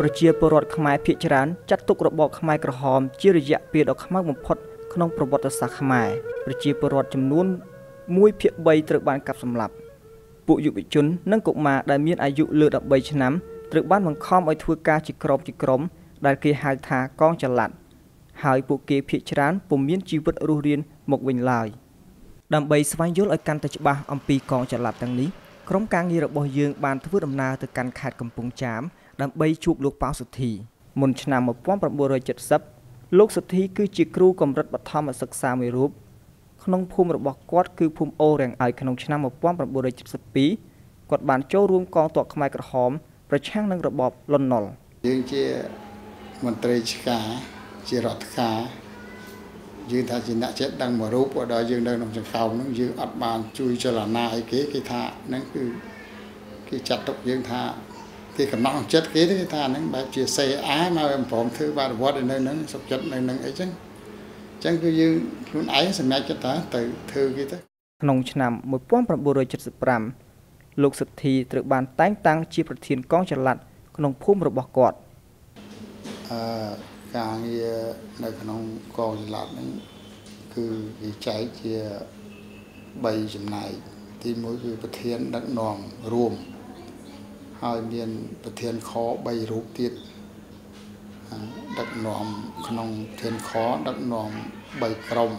ប្រជាពលរដ្ឋខ្មែរភាគច្រើនចាត់ទុករបបខ្មែរក្រហមជារយៈពេលដ៏ខ្មៅបំផុតក្នុងប្រវត្តិសាស្ត្រខ្មែរប្រជាពលរដ្ឋចំនួន1/3ត្រូវបានកាប់សម្លាប់ពួកយុវជននិងកុមារដែលមានអាយុលើ13ឆ្នាំត្រូវបានបង្ខំឲ្យធ្វើការជាក្រុមដែលគេហៅថាកងចល័តហើយពួកគេភាគច្រើនពុំមានជីវិតរស់រានមកវិញឡើយដើម្បីស្វែងយល់ឲ្យកាន់តែច្បាស់អំពីកងចល័តទាំងនេះក្រុមការងាររបស់យើងបានធ្វើដំណើរទៅកាន់ខេត្តកំពង់ចាមដើម្បីជួបលោកប៉ៅសុធីមុនឆ្នាំ1970លោកសុធីគឺជាគ្រូកម្រិតបឋមសិក្សាមួយរូបក្នុងភូមិរបស់គាត់គឺភូមិអូរាំងឲ្យក្នុងឆ្នាំ1972គាត់បានចូលរួមកងទ័ពខ្មែរក្រហមប្រឆាំងនឹងរបបលន់នល់យើងជាមន្ត្រីឆ្កាជារដ្ឋការយើងថាជាអ្នកចេះដឹងមួយរូបដល់យើងនៅក្នុងចង្កោមហ្នឹងយើងអត់បានជួយចលនាអីគេថាហ្នឹងគឺគេចាត់ទុកយើងថាគេកំណត់ចិត្តគេទេថាហ្នឹងបែបជាសេអាមកព្រមធ្វើបាតុវត្តនៅហ្នឹងសុខចិត្តនៅហ្នឹងអីចឹងអញ្ចឹងគឺយើងខ្លួនឯងសម្រេចចិត្តថាទៅធ្វើគេទៅក្នុងឆ្នាំ1975លោកសុធីត្រូវបានតែងតាំងជាប្រធានកងចល័តក្នុងភូមិរបស់គាត់ការងារនៅក្នុងកងចល័តហ្នឹងគឺគេចែកជា3ចំណែកទី1គឺប្រធានដឹកនាំរួមហើយមានប្រធានខ3រូបទៀតដឹកនាំក្នុងប្រធានខដឹកនាំ3ក្រុម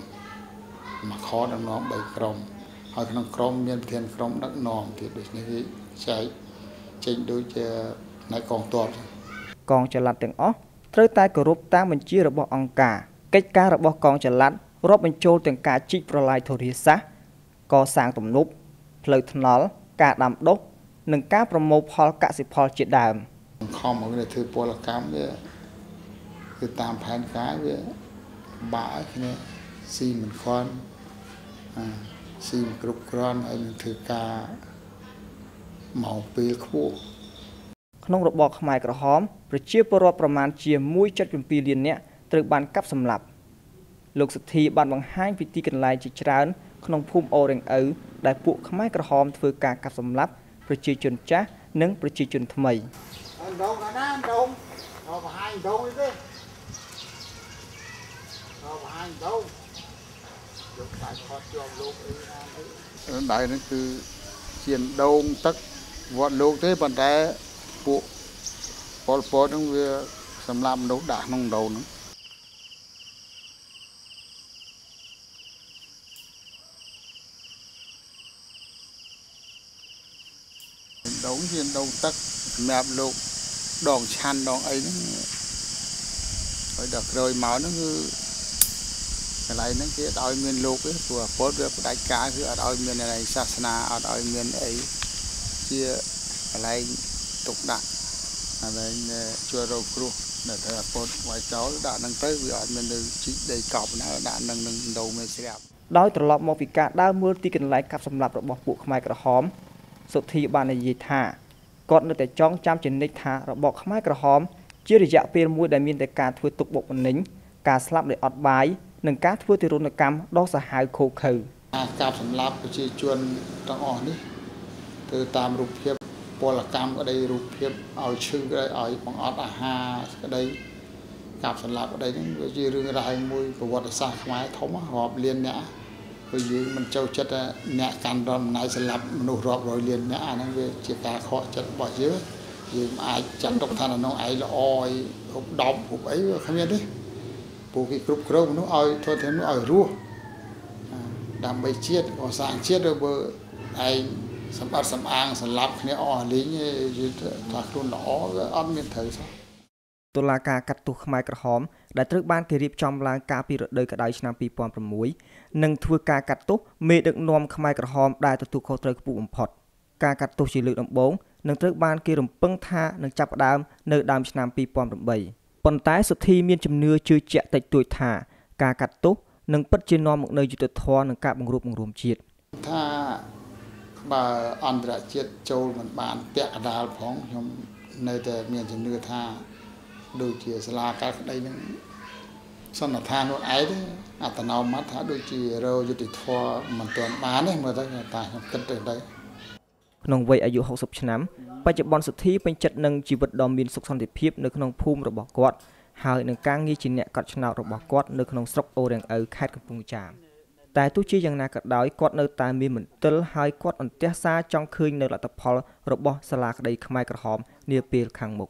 មួយខដឹកនាំ3ក្រុមហើយក្នុងក្រុមមានប្រធានក្រុមដឹកនាំទៀតដូច្នេះគេចែកចេញដូចជានៅកងទ័ពកងចល័តទាំងអស់ត្រូវតែគោរពតាមបញ្ជារបស់អង្គការកិច្ចការរបស់កងចល័តរាប់បញ្ចូលទាំងការជីកប្រឡាយធរសាស្ត្រកសាងទំនប់ផ្លូវថ្នល់ការដាំដុះនិងការប្រមូលផលកសិផលជាដើមខំមកធ្វើពលកម្មវាគឺតាមផែនការវាបាក់គ្នាស៊ីមិនខ្វាន់ស៊ីមិនគ្រប់គ្រាន់ហើយនឹងធ្វើការមកពេលខ្ពស់ក្នុងរបបខ្មែរក្រហមប្រជាពលរដ្ឋប្រមាណជា 1.7 លាននាក់ត្រូវបានកាប់សម្លាប់លោកសុធីបានបង្ហាញពីទីកន្លែងជាច្រើនក្នុងភូមិអូរ៉េងឪដែលពួកខ្មែរក្រហមធ្វើការកាប់សម្លាប់ប្រជាជនចាស់និងប្រជាជនថ្មីដងណាដងបង្ហាញដងទេបង្ហាញដងយកខ្សែខត់ជាប់លោកអីណាដៃនេះគឺជាដងទឹកវត្តលោកទេប៉ុន្តែពួកប៉ុលពតហ្នឹងវាសម្រាប់មនុស្សដាក់ក្នុងដូនហ្នឹងដងជាដងទឹកសម្រាប់លោកដងឆាន់ដងអីហ្នឹងហើយដល់ក្រោយមកហ្នឹងគឺកន្លែងហ្នឹងគេអត់ឲ្យមានលោកទេព្រោះពលវាផ្ដាច់ការគឺអត់ឲ្យមានอะไรសាសនាអត់ឲ្យមានអីជាកន្លែងទុកដាក់ហើយជួយរកគ្រោះនៅតែពលវាយចោលដាក់ហ្នឹងទៅវាអត់មាននៅជីកដីកប់ណាដាក់ហ្នឹងនឹងដូរមិនស្រាប់ដោយត្រឡប់មកពីការដើរមើលទីកន្លែងកាប់សម្លាប់របស់ពួកខ្មែរក្រហមសុធីបាននិយាយថាគាត់នៅតែចងចាំជានិច្ចថារបបខ្មែរក្រហមជារយៈពេលមួយដែលមានតែការធ្វើទុកបុកម្នេញការស្លាប់ដោយអត់បាយនិងការធ្វើទារុណកម្មដ៏សាហាវឃោរឃៅការកាប់សម្លាប់ប្រជាជនទាំងអស់នេះគឺតាមរូបភាពពលកម្មក្តីរូបភាពឲ្យឈឺក្តីឲ្យបង្អត់អាហារក្តីកាប់សម្លាប់ក្តីហ្នឹងវាជារឿងរ៉ាវមួយប្រវត្តិសាស្ត្រខ្មែរធំរាប់លានអ្នកព្រោះយើងមិនចូលចិត្តអ្នកកាន់រដ្ឋអំណាចសម្លាប់មនុស្សរាប់រយលានអ្នកអាហ្នឹងវាជាការខកចិត្តរបស់យើងអាចចាត់ទុកថានៅក្នុងឯងល្អឲ្យហូបដប់ហូបអីវាគ្មានទេពួកគេគ្រប់គ្រងមនុស្សឲ្យធ្វើទៅមនុស្សឲ្យរស់ដើម្បីជាតិកសាងជាតិឬបើឯងសម្បត្តិសម្អាងសម្លាប់គ្នាអស់លីងយល់ថាខ្លួនល្អវាអត់មានត្រូវសោះតុលាការកាត់ទោសខ្មែរក្រហមដែលត្រូវបានគេរៀបចំឡើងកាលពីរដូវក្តៅឆ្នាំ2006និងធ្វើការកាត់ទោសមេដឹកនាំខ្មែរក្រហមដែលទទួលខុសត្រូវខ្ពស់បំផុតការកាត់ទោសជាលើកដំបូងនឹងត្រូវបានគេរំពឹងថានឹងចាប់ផ្ដើមនៅដើមឆ្នាំ2008ប៉ុន្តែសុធីមានជំនឿជឿជាក់តិចតួចថាការកាត់ទោសនឹងពិតជានាំមកនូវយុត្តិធម៌និងការបង្រួបបង្រួមជាតិថាបើអន្តរជាតិចូលមិនបានពាក់កណ្ដាលផងខ្ញុំនៅតែមានជំនឿថាដូចជាសាលាកាត់ក្តីនឹងសន្និដ្ឋាននោះឯងទេអត្តនោម័តថាដូចជារយុទ្ធធម៌មិនទាន់បានទេមើលទៅតែខ្ញុំគិតទៅ ក្នុងវ័យអាយុ60ឆ្នាំបច្ចុប្បន្នសុធីពេញចិត្តនឹងជីវិតដ៏មានសុខសន្តិភាពនៅក្នុងភូមិរបស់គាត់ហើយនឹងការងារជាអ្នកកត់ឆ្នោតរបស់គាត់នៅក្នុងស្រុកអូររាំងឪខេត្តកំពង់ចាមតែទោះជាយ៉ាងណាក៏ដោយគាត់នៅតែមានមន្ទិលហើយគាត់អន្ទះសារចង់ឃើញនៅលទ្ធផលរបស់សាលាក្តីខ្មែរក្រហមនាពេលខាងមុខ